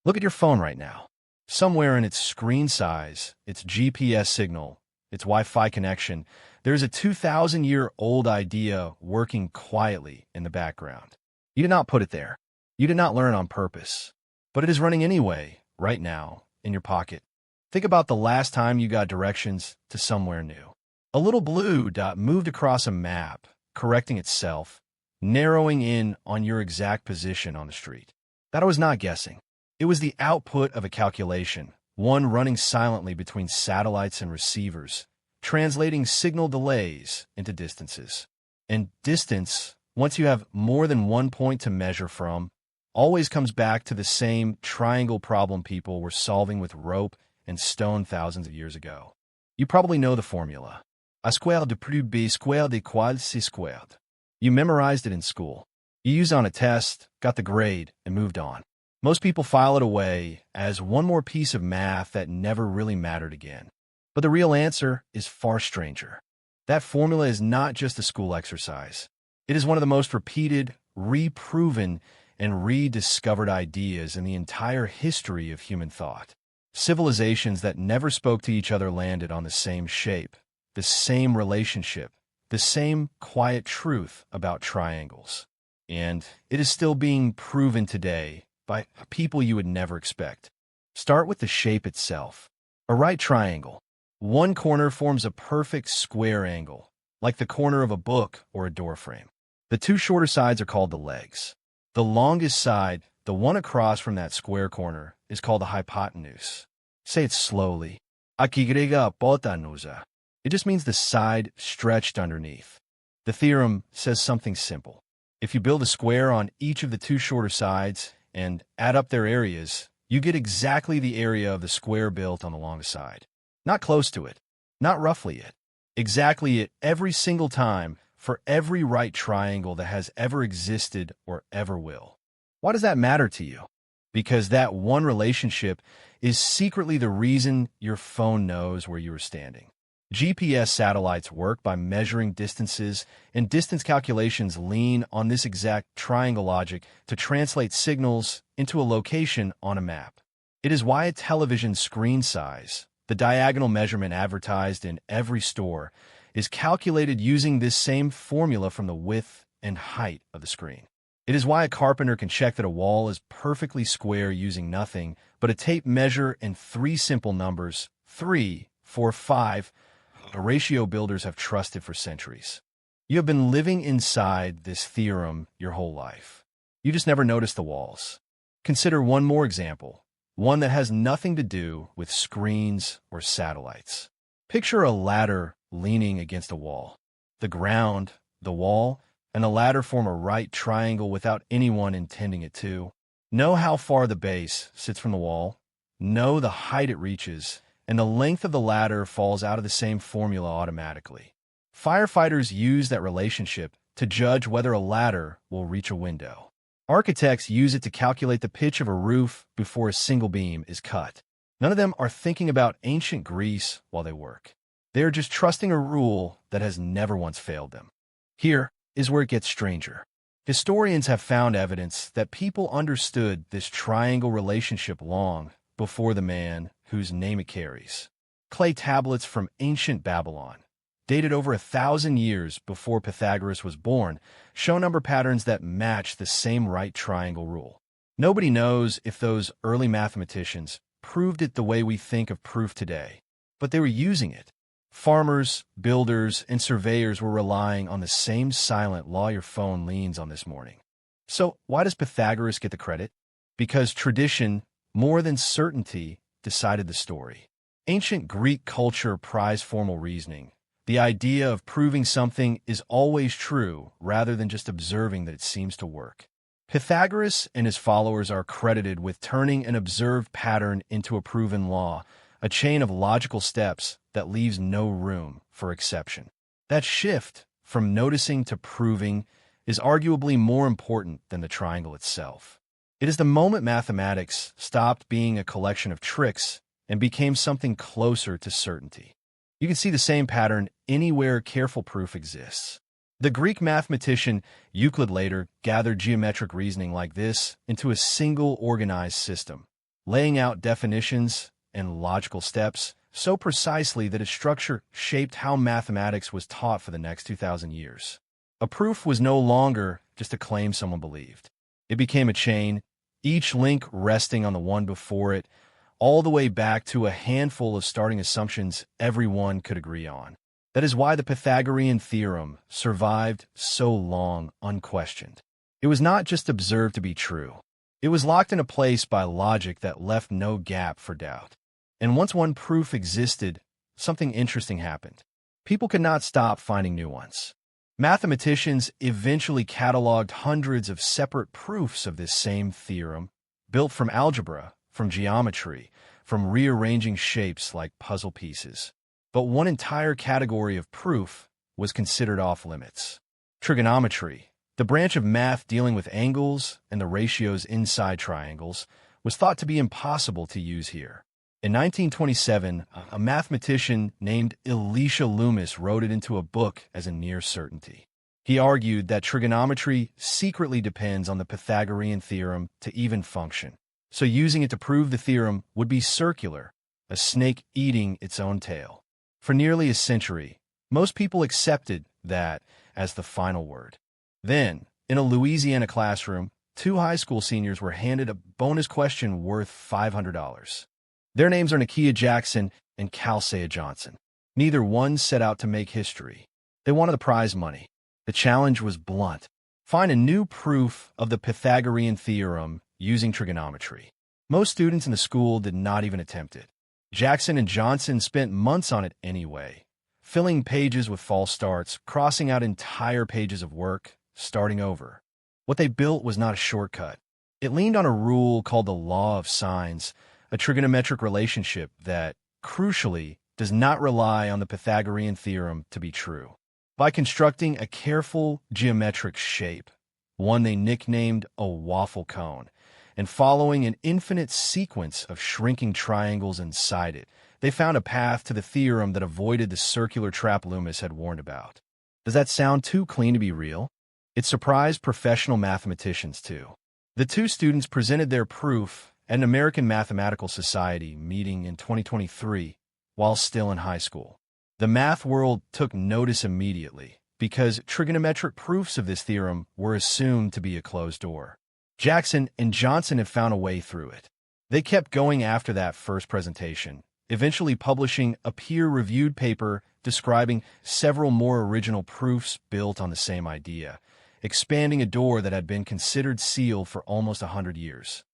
Look at your phone right now. Somewhere in its screen size, its GPS signal, its Wi-Fi connection, there's a 2,000-year-old idea working quietly in the background. You did not put it there. You did not learn on purpose. But it is running anyway, right now, in your pocket. Think about the last time you got directions to somewhere new. A little blue dot moved across a map, correcting itself, narrowing in on your exact position on the street. That was not guessing. It was the output of a calculation, one running silently between satellites and receivers, translating signal delays into distances. And distance, once you have more than one point to measure from, always comes back to the same triangle problem people were solving with rope and stone thousands of years ago. You probably know the formula. A square de plus b squared equals c squared. You memorized it in school. You used it on a test, got the grade, and moved on. Most people file it away as one more piece of math that never really mattered again. But the real answer is far stranger. That formula is not just a school exercise. It is one of the most repeated, reproven, and rediscovered ideas in the entire history of human thought. Civilizations that never spoke to each other landed on the same shape, the same relationship, the same quiet truth about triangles. And it is still being proven today by people you would never expect. Start with the shape itself. A right triangle. One corner forms a perfect square angle, like the corner of a book or a door frame. The two shorter sides are called the legs. The longest side, the one across from that square corner, is called the hypotenuse. Say it slowly. Hypotenusa. It just means the side stretched underneath. The theorem says something simple. If you build a square on each of the two shorter sides and add up their areas, you get exactly the area of the square built on the longest side. Not close to it, not roughly it, exactly it every single time for every right triangle that has ever existed or ever will. Why does that matter to you? Because that one relationship is secretly the reason your phone knows where you are standing. GPS satellites work by measuring distances, and distance calculations lean on this exact triangle logic to translate signals into a location on a map. It is why a television screen size, the diagonal measurement advertised in every store, is calculated using this same formula from the width and height of the screen. It is why a carpenter can check that a wall is perfectly square using nothing but a tape measure and three simple numbers, 3, 4, 5, a ratio builders have trusted for centuries. You have been living inside this theorem your whole life. You just never noticed the walls. Consider one more example, one that has nothing to do with screens or satellites. Picture a ladder leaning against a wall. The ground, the wall, and the ladder form a right triangle without anyone intending it to. Know how far the base sits from the wall. Know the height it reaches, and the length of the ladder falls out of the same formula automatically. Firefighters use that relationship to judge whether a ladder will reach a window. Architects use it to calculate the pitch of a roof before a single beam is cut. None of them are thinking about ancient Greece while they work. They are just trusting a rule that has never once failed them. Here is where it gets stranger. Historians have found evidence that people understood this triangle relationship long before the man whose name it carries. Clay tablets from ancient Babylon, dated over 1,000 years before Pythagoras was born, show number patterns that match the same right triangle rule. Nobody knows if those early mathematicians proved it the way we think of proof today, but they were using it. Farmers, builders, and surveyors were relying on the same silent law your phone leans on this morning. So why does Pythagoras get the credit? Because tradition, more than certainty, decided the story. Ancient Greek culture prized formal reasoning. The idea of proving something is always true rather than just observing that it seems to work. Pythagoras and his followers are credited with turning an observed pattern into a proven law, a chain of logical steps that leaves no room for exception. That shift from noticing to proving is arguably more important than the triangle itself. It is the moment mathematics stopped being a collection of tricks and became something closer to certainty. You can see the same pattern anywhere careful proof exists. The Greek mathematician Euclid later gathered geometric reasoning like this into a single organized system. laying out definitions and logical steps so precisely that its structure shaped how mathematics was taught for the next 2,000 years. A proof was no longer just a claim someone believed. It became a chain, each link resting on the one before it, all the way back to a handful of starting assumptions everyone could agree on. That is why the Pythagorean Theorem survived so long unquestioned. It was not just observed to be true. It was locked in a place by logic that left no gap for doubt. And once one proof existed, something interesting happened. People could not stop finding new ones. Mathematicians eventually cataloged hundreds of separate proofs of this same theorem, built from algebra, from geometry, from rearranging shapes like puzzle pieces. But one entire category of proof was considered off-limits. Trigonometry, the branch of math dealing with angles and the ratios inside triangles, was thought to be impossible to use here. In 1927, a mathematician named Elisha Loomis wrote it into a book as a near certainty. He argued that trigonometry secretly depends on the Pythagorean theorem to even function, so using it to prove the theorem would be circular, a snake eating its own tail. For nearly a century, most people accepted that as the final word. Then, in a Louisiana classroom, two high school seniors were handed a bonus question worth $500. Their names are Jackson and Calcea Johnson. Neither one set out to make history. They wanted the prize money. The challenge was blunt. Find a new proof of the Pythagorean theorem using trigonometry. Most students in the school did not even attempt it. Jackson and Johnson spent months on it anyway, filling pages with false starts, crossing out entire pages of work, starting over. What they built was not a shortcut. It leaned on a rule called the law of sines, a trigonometric relationship that, crucially, does not rely on the Pythagorean theorem to be true. By constructing a careful geometric shape, one they nicknamed a waffle cone, and following an infinite sequence of shrinking triangles inside it, they found a path to the theorem that avoided the circular trap Loomis had warned about. Does that sound too clean to be real? It surprised professional mathematicians, too. The two students presented their proof at an American Mathematical Society meeting in 2023 while still in high school. The math world took notice immediately because trigonometric proofs of this theorem were assumed to be a closed door. Jackson and Johnson have found a way through it. They kept going after that first presentation, eventually publishing a peer-reviewed paper describing several more original proofs built on the same idea, expanding a door that had been considered sealed for almost 100 years.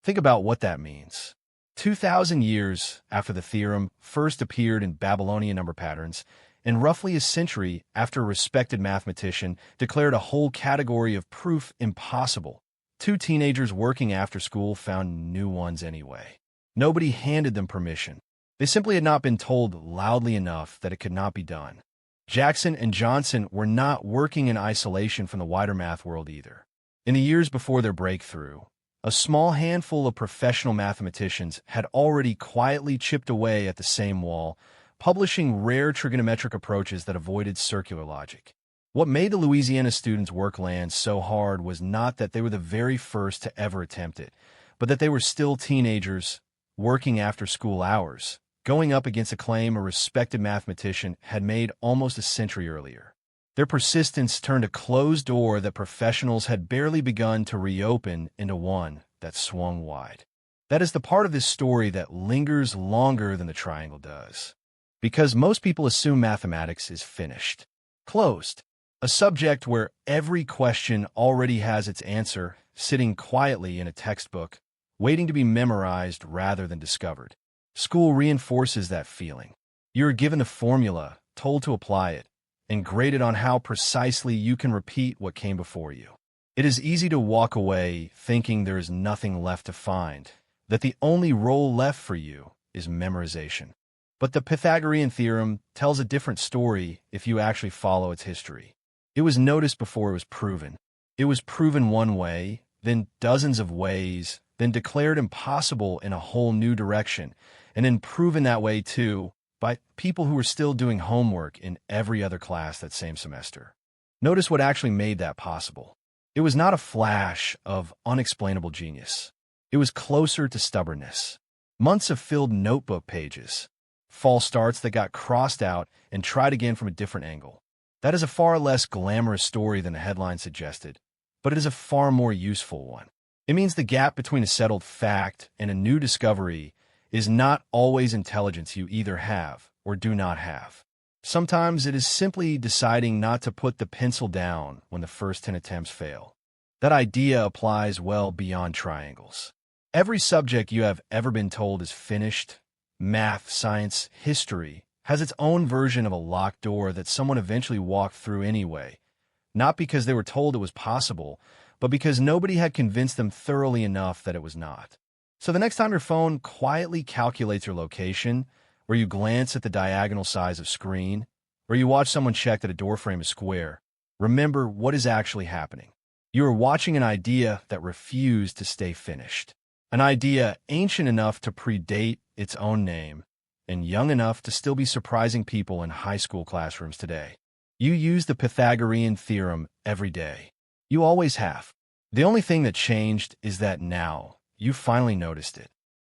Think about what that means. 2,000 years after the theorem first appeared in Babylonian number patterns, and roughly a century after a respected mathematician declared a whole category of proof impossible, two teenagers working after school found new ones anyway. Nobody handed them permission. They simply had not been told loudly enough that it could not be done. Jackson and Johnson were not working in isolation from the wider math world either. In the years before their breakthrough, a small handful of professional mathematicians had already quietly chipped away at the same wall, publishing rare trigonometric approaches that avoided circular logic. What made the Louisiana students' work land so hard was not that they were the very first to ever attempt it, but that they were still teenagers, working after school hours, going up against a claim a respected mathematician had made almost a century earlier. Their persistence turned a closed door that professionals had barely begun to reopen into one that swung wide. That is the part of this story that lingers longer than the triangle does. Because most people assume mathematics is finished, closed, a subject where every question already has its answer sitting quietly in a textbook, waiting to be memorized rather than discovered. School reinforces that feeling. You are given a formula, told to apply it, and graded on how precisely you can repeat what came before you. It is easy to walk away thinking there is nothing left to find, that the only role left for you is memorization. But the Pythagorean theorem tells a different story if you actually follow its history. It was noticed before it was proven. It was proven one way, then dozens of ways, then declared impossible in a whole new direction, and then proven that way too, by people who were still doing homework in every other class that same semester. Notice what actually made that possible. It was not a flash of unexplainable genius. It was closer to stubbornness. Months of filled notebook pages. False starts that got crossed out and tried again from a different angle. That is a far less glamorous story than the headline suggested, but it is a far more useful one. It means the gap between a settled fact and a new discovery is not always intelligence you either have or do not have. Sometimes it is simply deciding not to put the pencil down when the first 10 attempts fail. That idea applies well beyond triangles. Every subject you have ever been told is finished, math, science, history, has its own version of a locked door that someone eventually walked through anyway, not because they were told it was possible, but because nobody had convinced them thoroughly enough that it was not. So the next time your phone quietly calculates your location, or you glance at the diagonal size of screen, or you watch someone check that a doorframe is square, remember what is actually happening. You are watching an idea that refused to stay finished. An idea ancient enough to predate its own name and young enough to still be surprising people in high school classrooms today. You use the Pythagorean Theorem every day. You always have. The only thing that changed is that now you finally noticed it.